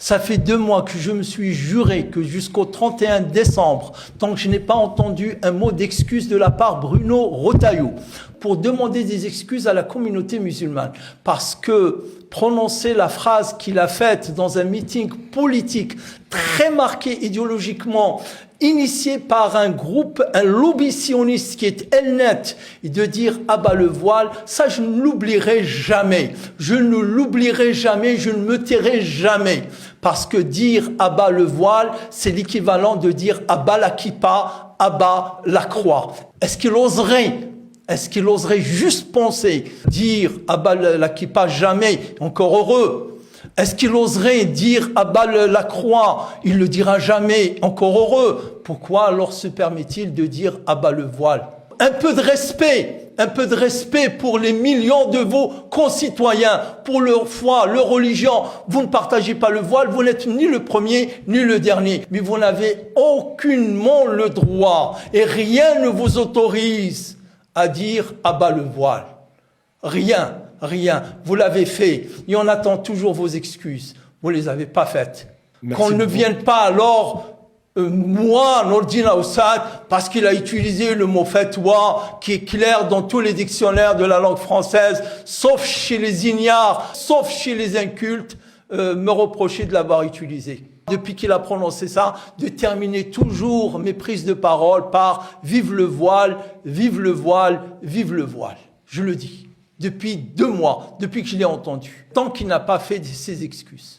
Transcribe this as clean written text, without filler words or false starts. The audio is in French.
Ça fait 2 mois que je me suis juré que jusqu'au 31 décembre, tant que je n'ai pas entendu un mot d'excuse de la part Bruno Retailleau, pour demander des excuses à la communauté musulmane. Parce que prononcer la phrase qu'il a faite dans un meeting politique très marqué idéologiquement, initié par un groupe, un lobby sioniste qui est Elnet, et de dire abat le voile, ça je ne l'oublierai jamais. Je ne l'oublierai jamais, je ne me tairai jamais. Parce que dire abat le voile, c'est l'équivalent de dire abat la kippa, abat la croix. Est-ce qu'il oserait juste penser, dire abat la kippa jamais, encore heureux. Est-ce qu'il oserait dire abat la croix? Il le dira jamais, encore heureux. Pourquoi alors se permet-il de dire abat le voile? Un peu de respect pour les millions de vos concitoyens, pour leur foi, leur religion. Vous ne partagez pas le voile, vous n'êtes ni le premier ni le dernier. Mais vous n'avez aucunement le droit et rien ne vous autorise à dire abat le voile. Rien. Vous l'avez fait et on attend toujours vos excuses. Vous ne les avez pas faites. Qu'on ne vienne pas alors, moi, Nordine Aoussad, parce qu'il a utilisé le mot fatwa qui est clair dans tous les dictionnaires de la langue française, sauf chez les ignares, sauf chez les incultes, me reprocher de l'avoir utilisé. Depuis qu'il a prononcé ça, de terminer toujours mes prises de parole par « vive le voile, vive le voile, vive le voile ». Je le dis, depuis 2 mois, depuis que je l'ai entendu, tant qu'il n'a pas fait ses excuses.